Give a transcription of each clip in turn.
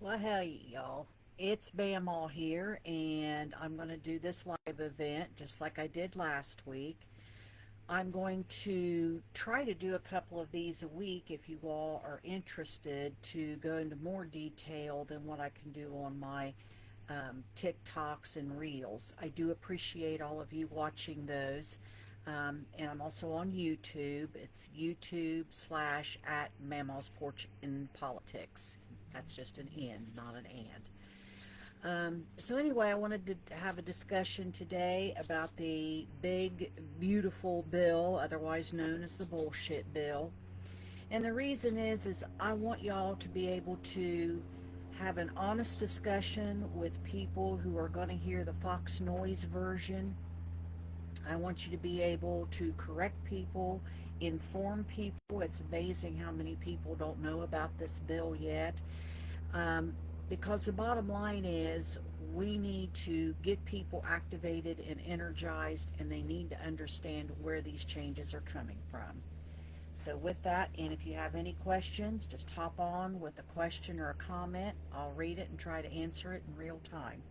Well, hey, y'all. It's Mamaw here, and I'm going to do this live event just like I did last week. I'm going to try to do a couple of these a week if you all are interested to go into more detail than what I can do on my TikToks and Reels. I do appreciate all of you watching those. And I'm also on YouTube. It's YouTube/ at Mamaw's Porch in Politics. That's just an N, not an and. So anyway, I wanted to have a discussion today about the big, beautiful bill, otherwise known as the bullshit bill. And the reason is I want y'all to be able to have an honest discussion with people who are going to hear the Fox Noise version. I want you to be able to correct people, inform people. It's amazing how many people don't know about this bill yet. Because the bottom line is we need to get people activated and energized, and they need to understand where these changes are coming from. So with that, and if you have any questions, just hop on with a question or a comment. I'll read it and try to answer it in real time.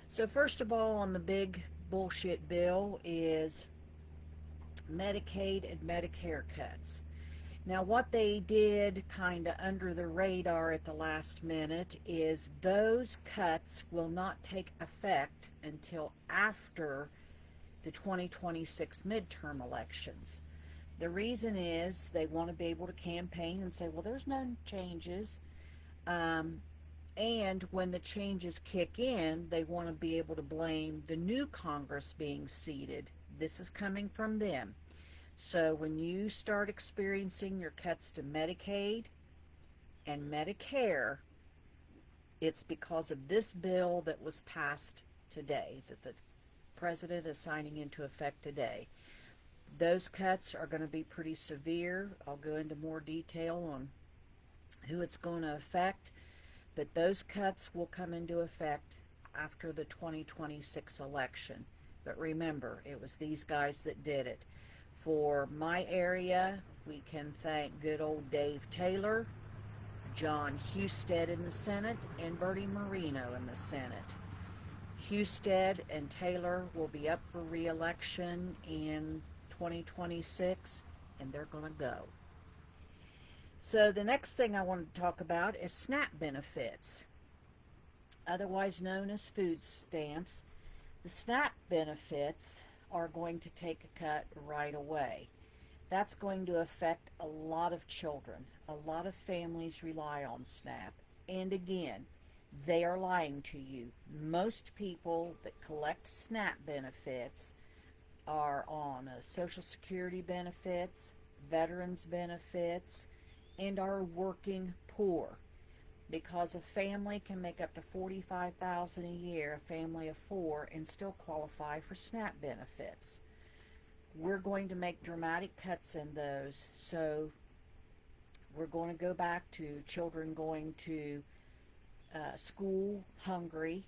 So first of all, on the big bullshit bill is Medicaid and Medicare cuts. Now, what they did kind of under the radar at the last minute is those cuts will not take effect until after the 2026 midterm elections. The reason is they want to be able to campaign and say, well, there's no changes. And when the changes kick in, they want to be able to blame the new Congress being seated. This is coming from them. So when you start experiencing your cuts to Medicaid and Medicare, it's because of this bill that was passed today, that the president is signing into effect today. Those cuts are going to be pretty severe. I'll go into more detail on who it's going to affect, but those cuts will come into effect after the 2026 election. But remember, it was these guys that did it. For my area, we can thank good old Dave Taylor, John Husted in the Senate, and Bertie Moreno in the Senate. Husted and Taylor will be up for re-election in 2026, and they're going to go. So the next thing I want to talk about is SNAP benefits, otherwise known as food stamps. The SNAP benefits are going to take a cut right away. That's going to affect a lot of children. A lot of families rely on SNAP. And again, they are lying to you. Most people that collect SNAP benefits are on Social Security benefits, veterans benefits, and are working poor. Because a family can make up to $45,000 a year, a family of four, and still qualify for SNAP benefits. We're going to make dramatic cuts in those, so we're going to go back to children going to school hungry.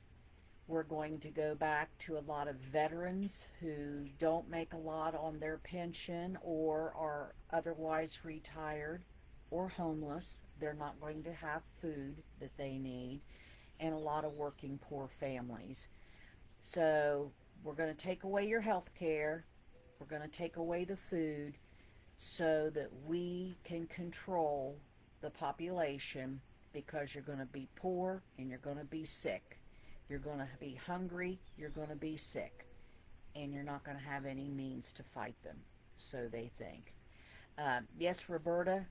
We're going to go back to a lot of veterans who don't make a lot on their pension or are otherwise retired or homeless. They're not going to have food that they need, and a lot of working poor families. So we're going to take away your health care. We're going to take away the food so that we can control the population, because you're going to be poor and you're going to be sick. You're going to be hungry, you're going to be sick, and you're not going to have any means to fight them, so they think. Yes, Roberta,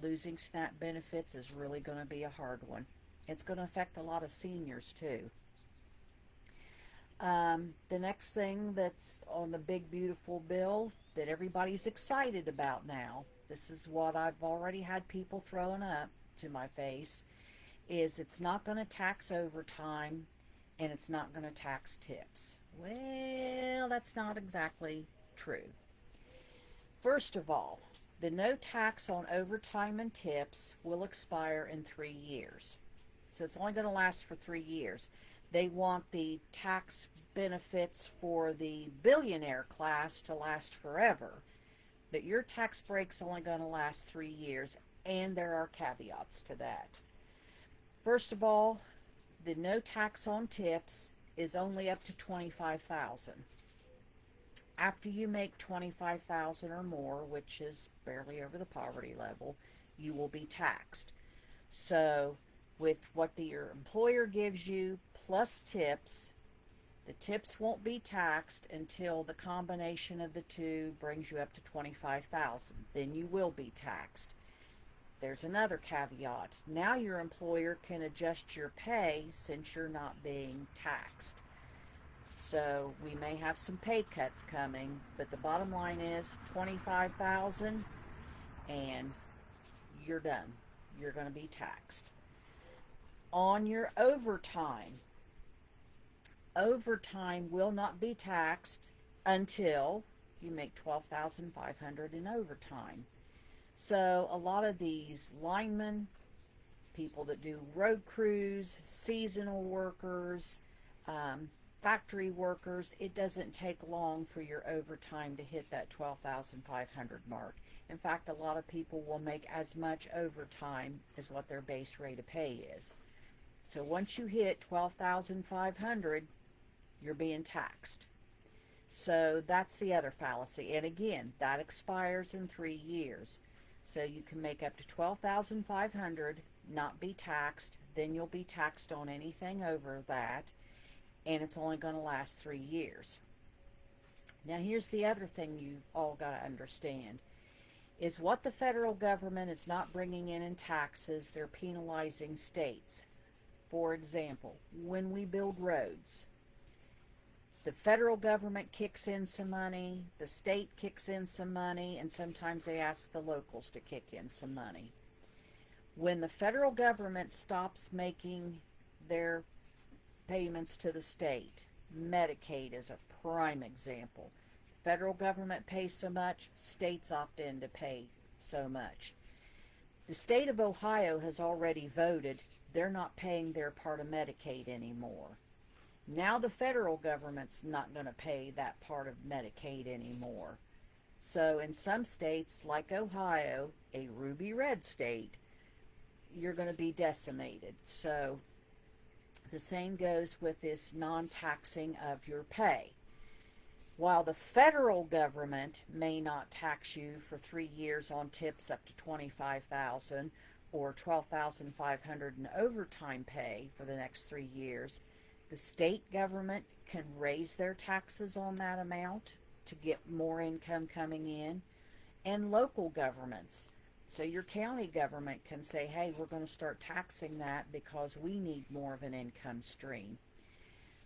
losing SNAP benefits is really going to be a hard one. It's going to affect a lot of seniors too. The next thing that's on the big beautiful bill that everybody's excited about now, this is what I've already had people throwing up to my face, is it's not going to tax overtime and it's not going to tax tips. Well, that's not exactly true. First of all, the no tax on overtime and tips will expire in 3 years. So it's only going to last for 3 years. They want the tax benefits for the billionaire class to last forever. But your tax break's only going to last 3 years, and there are caveats to that. First of all, the no tax on tips is only up to $25,000. After you make $25,000 or more, which is barely over the poverty level, you will be taxed. So with what your employer gives you plus tips, the tips won't be taxed until the combination of the two brings you up to $25,000. Then you will be taxed. There's another caveat. Now your employer can adjust your pay since you're not being taxed. So we may have some pay cuts coming, but the bottom line is $25,000 and you're done. You're going to be taxed. On your overtime, overtime will not be taxed until you make $12,500 in overtime. So a lot of these linemen, people that do road crews, seasonal workers, factory workers, it doesn't take long for your overtime to hit that $12,500 mark. In fact, a lot of people will make as much overtime as what their base rate of pay is. So once you hit $12,500, you're being taxed. So that's the other fallacy. And again, that expires in 3 years. So you can make up to $12,500, not be taxed, then you'll be taxed on anything over that, and it's only going to last 3 years. Now here's the other thing you all got to understand, is what the federal government is not bringing in taxes, they're penalizing states. For example, when we build roads, the federal government kicks in some money, the state kicks in some money, and sometimes they ask the locals to kick in some money. When the federal government stops making their payments to the state, Medicaid is a prime example. Federal government pays so much, states opt in to pay so much. The state of Ohio has already voted they're not paying their part of Medicaid anymore. Now the federal government's not going to pay that part of Medicaid anymore. So in some states, like Ohio, a ruby red state, you're going to be decimated. So the same goes with this non-taxing of your pay. While the federal government may not tax you for 3 years on tips up to $25,000 or $12,500 in overtime pay for the next 3 years, the state government can raise their taxes on that amount to get more income coming in, and local governments. So your county government can say, hey, we're going to start taxing that because we need more of an income stream.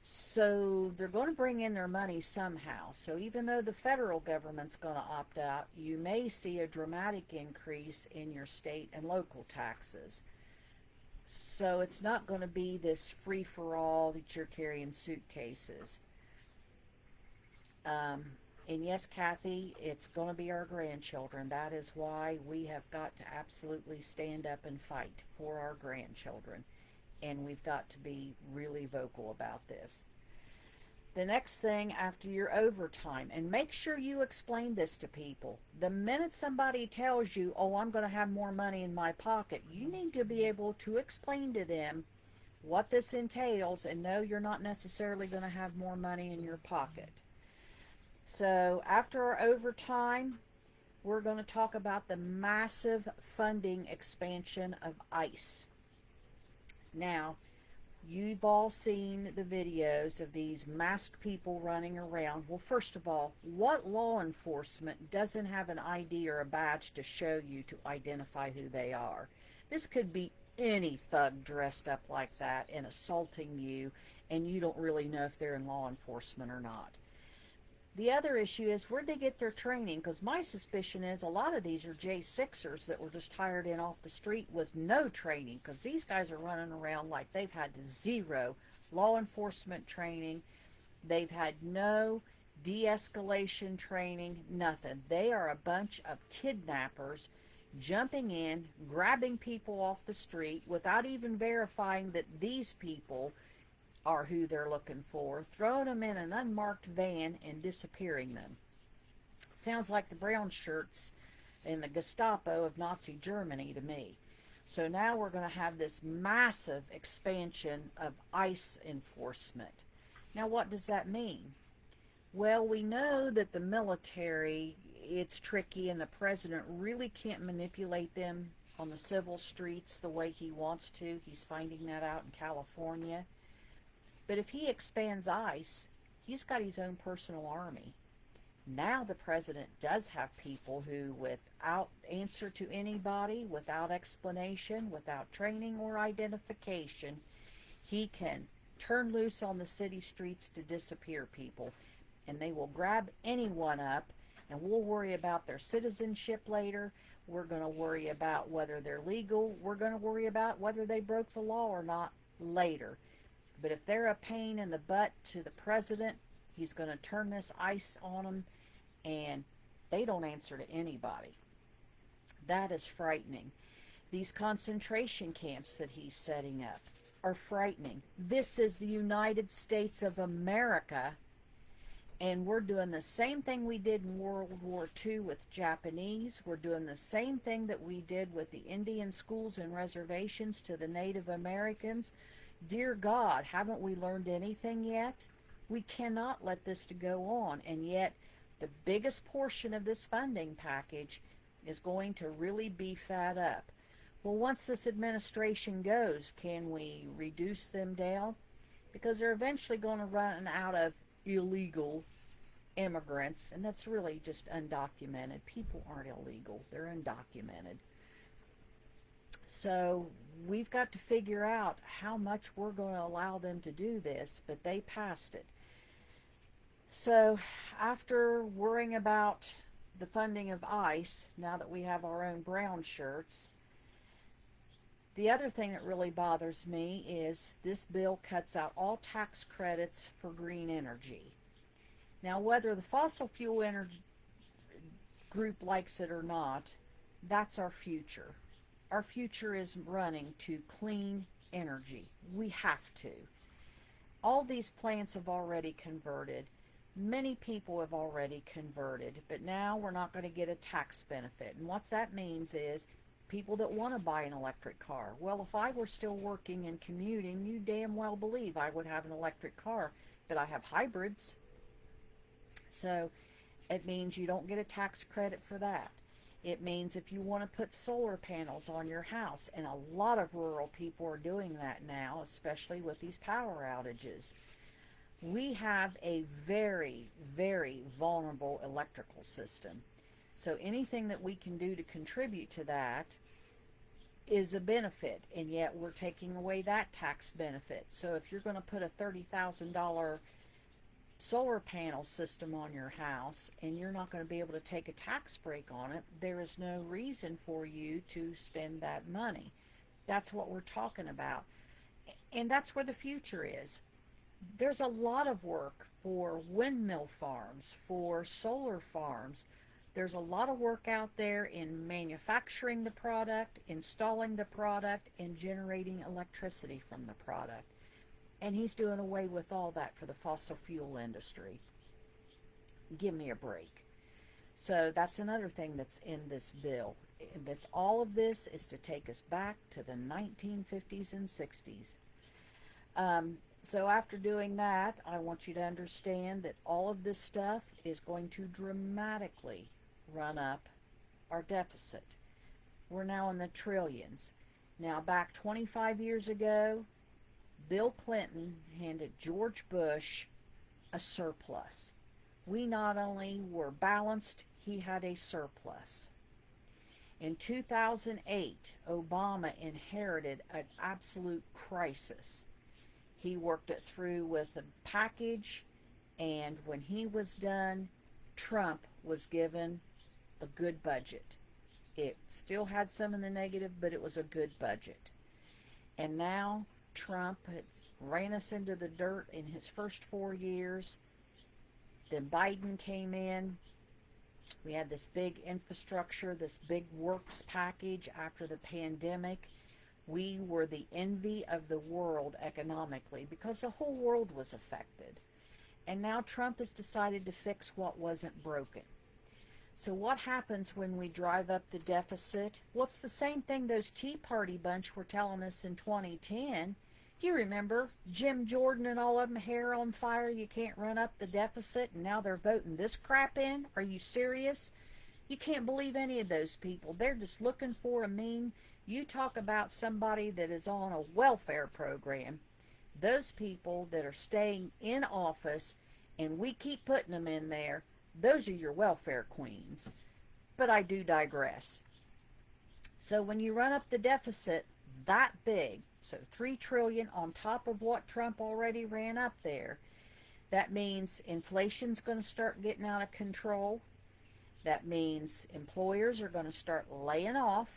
So they're going to bring in their money somehow. So even though the federal government's going to opt out, you may see a dramatic increase in your state and local taxes. So it's not going to be this free-for-all that you're carrying suitcases. And yes, Kathy, it's going to be our grandchildren. That is why we have got to absolutely stand up and fight for our grandchildren. And we've got to be really vocal about this. The next thing after your overtime, and make sure you explain this to people. The minute somebody tells you, oh, I'm going to have more money in my pocket, you need to be able to explain to them what this entails and know you're not necessarily going to have more money in your pocket. So after our overtime, we're going to talk about the massive funding expansion of ICE. Now, you've all seen the videos of these masked people running around. Well, first of all, what law enforcement doesn't have an ID or a badge to show you to identify who they are? This could be any thug dressed up like that and assaulting you, and you don't really know if they're in law enforcement or not. The other issue is, where'd they get their training? Because my suspicion is a lot of these are J6ers that were just hired in off the street with no training, because these guys are running around like they've had zero law enforcement training. They've had no de-escalation training, nothing. They are a bunch of kidnappers jumping in, grabbing people off the street without even verifying that these people are who they're looking for, throwing them in an unmarked van and disappearing them. Sounds like the brown shirts in the Gestapo of Nazi Germany to me. So now we're going to have this massive expansion of ICE enforcement. Now, what does that mean? Well, we know that the military, it's tricky, and the president really can't manipulate them on the civil streets the way he wants to. He's finding that out in California. But if he expands ICE, he's got his own personal army. Now the president does have people who, without answer to anybody, without explanation, without training or identification, he can turn loose on the city streets to disappear people. And they will grab anyone up, and we'll worry about their citizenship later. We're going to worry about whether they're legal. We're going to worry about whether they broke the law or not later. But if they're a pain in the butt to the president, he's going to turn this ICE on them, and they don't answer to anybody. That is frightening. These concentration camps that he's setting up are frightening. This is the United States of America, and we're doing the same thing we did in World War II with Japanese. We're doing the same thing that we did with the Indian schools and reservations to the Native Americans. Dear God, haven't we learned anything yet? We cannot let this to go on, and yet the biggest portion of this funding package is going to really beef that up. Well, once this administration goes, can we reduce them down? Because they're eventually going to run out of illegal immigrants, and that's really just undocumented. People aren't illegal, they're undocumented. So we've got to figure out how much we're going to allow them to do this, but they passed it. So after worrying about the funding of ICE, now that we have our own brown shirts, the other thing that really bothers me is this bill cuts out all tax credits for green energy. Now, whether the fossil fuel energy group likes it or not, that's our future. Our future is running to clean energy. We have to. All these plants have already converted. Many people have already converted, but now we're not going to get a tax benefit. And what that means is people that want to buy an electric car. Well, if I were still working and commuting, you damn well believe I would have an electric car, but I have hybrids. So it means you don't get a tax credit for that. It means if you want to put solar panels on your house, and a lot of rural people are doing that now, especially with these power outages. We have a very, very vulnerable electrical system. So anything that we can do to contribute to that is a benefit, and yet we're taking away that tax benefit. So if you're going to put a $30,000 solar panel system on your house and you're not going to be able to take a tax break on it, there is no reason for you to spend that money. That's what we're talking about. And that's where the future is. There's a lot of work for windmill farms, for solar farms. There's a lot of work out there in manufacturing the product, installing the product, and generating electricity from the product. And he's doing away with all that for the fossil fuel industry. Give me a break. So that's another thing that's in this bill. All of this is to take us back to the 1950s and 60s. So after doing that, I want you to understand that all of this stuff is going to dramatically run up our deficit. We're now in the trillions. Now, back 25 years ago, Bill Clinton handed George Bush a surplus. We not only were balanced, he had a surplus. In 2008, Obama inherited an absolute crisis. He worked it through with a package, and when he was done, Trump was given a good budget. It still had some in the negative, but it was a good budget. And now Trump had ran us into the dirt in his first 4 years. Then Biden came in. We had this big infrastructure, this big works package after the pandemic. We were the envy of the world economically because the whole world was affected. And now Trump has decided to fix what wasn't broken. So what happens when we drive up the deficit? Well, it's the same thing those Tea Party bunch were telling us in 2010. Do you remember Jim Jordan and all of them, hair on fire, you can't run up the deficit, and now they're voting this crap in? Are you serious? You can't believe any of those people. They're just looking for a meme. You talk about somebody that is on a welfare program. Those people that are staying in office, and we keep putting them in there, those are your welfare queens. But I do digress. So when you run up the deficit that big, so $3 trillion on top of what Trump already ran up there, that means inflation's going to start getting out of control. That means employers are going to start laying off.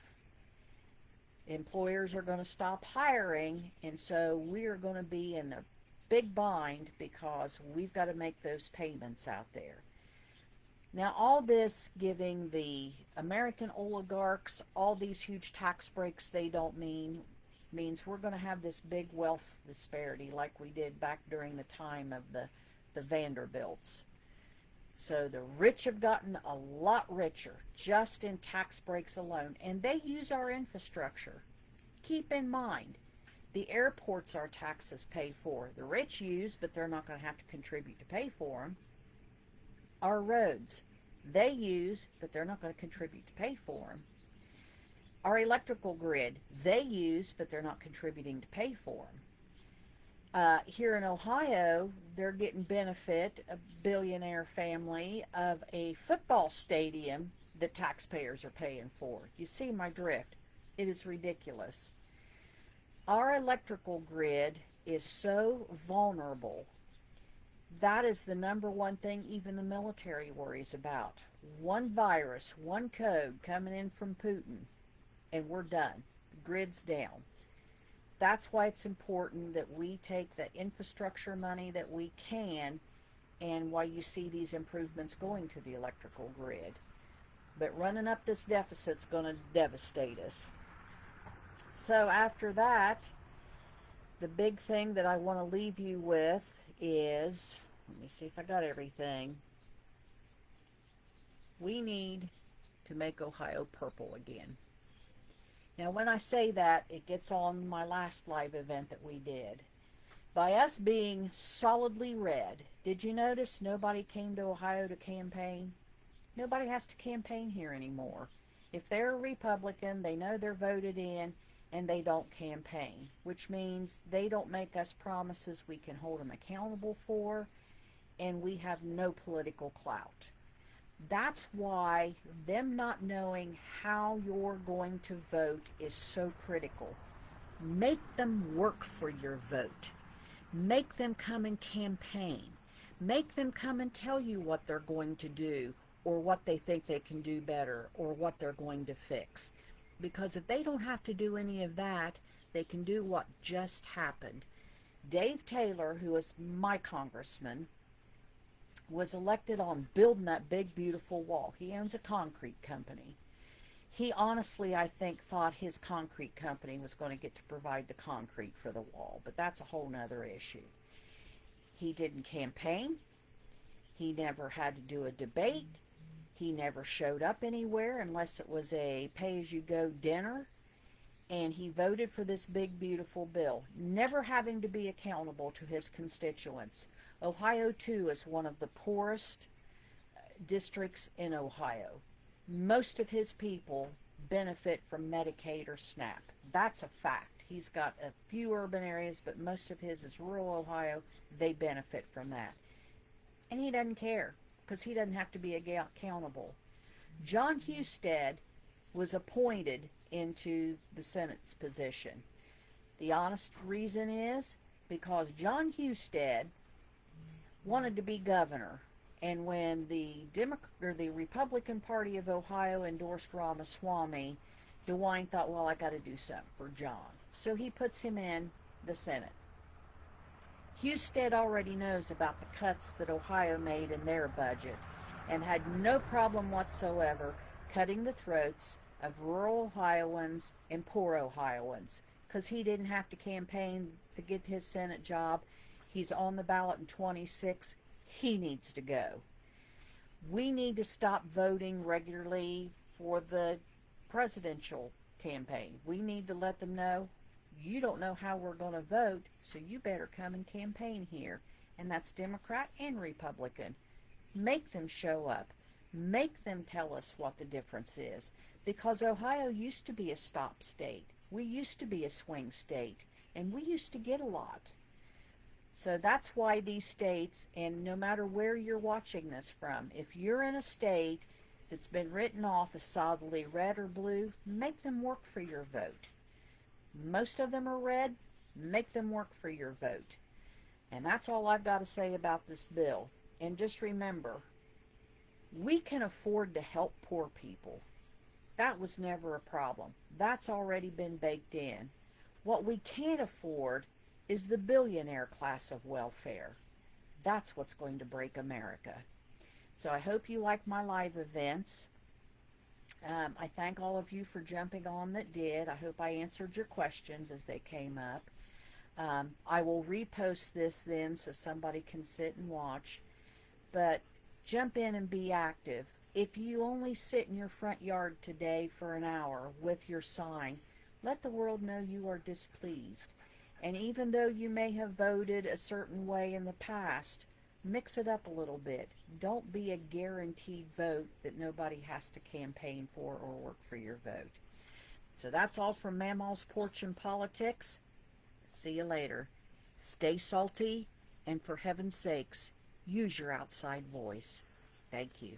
Employers are going to stop hiring, and so we're going to be in a big bind because we've got to make those payments out there. Now, all this giving the American oligarchs all these huge tax breaks they don't means we're going to have this big wealth disparity like we did back during the time of the Vanderbilts. So the rich have gotten a lot richer just in tax breaks alone, and they use our infrastructure. Keep in mind, the airports our taxes pay for. The rich use, but they're not going to have to contribute to pay for them. Our roads, they use, but they're not going to contribute to pay for them. Our electrical grid, they use, but they're not contributing to pay for them. Here in Ohio, they're getting benefit, a billionaire family, of a football stadium that taxpayers are paying for. You see my drift? It is ridiculous. Our electrical grid is so vulnerable. That is the number one thing even the military worries about. One virus, one code coming in from Putin, and we're done. The grid's down. That's why it's important that we take the infrastructure money that we can, and why you see these improvements going to the electrical grid. But running up this deficit's going to devastate us. So after that, the big thing that I want to leave you with is, let me see if I got everything. We need to make Ohio purple again. Now, when I say that, it gets on my last live event that we did. By us being solidly red, did you notice nobody came to Ohio to campaign? Nobody has to campaign here anymore. If they're a Republican, they know they're voted in, and they don't campaign, which means they don't make us promises we can hold them accountable for, and we have no political clout. That's why them not knowing how you're going to vote is so critical. Make them work for your vote. Make them come and campaign. Make them come and tell you what they're going to do, or what they think they can do better, or what they're going to fix. Because if they don't have to do any of that, they can do what just happened. Dave Taylor, who is my congressman, was elected on building that big, beautiful wall. He owns a concrete company. He honestly, I think, thought his concrete company was going to get to provide the concrete for the wall, but that's a whole nother issue. He didn't campaign. He never had to do a debate. He never showed up anywhere unless it was a pay-as-you-go dinner. And he voted for this big, beautiful bill, never having to be accountable to his constituents. Ohio, too, is one of the poorest districts in Ohio. Most of his people benefit from Medicaid or SNAP. That's a fact. He's got a few urban areas, but most of his is rural Ohio. They benefit from that. And he doesn't care, because he doesn't have to be accountable. John Husted was appointed into the Senate's position. The honest reason is because John Husted wanted to be governor, and when the Republican Party of Ohio endorsed Ramaswamy, DeWine thought, well, I got to do something for John. So he puts him in the Senate. Husted already knows about the cuts that Ohio made in their budget, and had no problem whatsoever cutting the throats of rural Ohioans and poor Ohioans, because he didn't have to campaign to get his Senate job. He's on the ballot in 26. He needs to go. We need to stop voting regularly for the presidential campaign. We need to let them know, you don't know how we're going to vote, so you better come and campaign here. And that's Democrat and Republican. Make them show up. Make them tell us what the difference is. Because Ohio used to be a stop state. We used to be a swing state. And we used to get a lot. So that's why these states, and no matter where you're watching this from, if you're in a state that's been written off as solidly red or blue, make them work for your vote. Most of them are red, make them work for your vote. And that's all I've got to say about this bill. And just remember, we can afford to help poor people. That was never a problem. That's already been baked in. What we can't afford is the billionaire class of welfare. That's what's going to break America. So I hope you like my live events. I thank all of you for jumping on that did. I hope I answered your questions as they came up. I will repost this then so somebody can sit and watch. But jump in and be active. If you only sit in your front yard today for an hour with your sign, let the world know you are displeased. And even though you may have voted a certain way in the past, mix it up a little bit. Don't be a guaranteed vote that nobody has to campaign for or work for your vote. So that's all from Mamaw's Porch and Politics. See you later. Stay salty, and for heaven's sakes, use your outside voice. Thank you.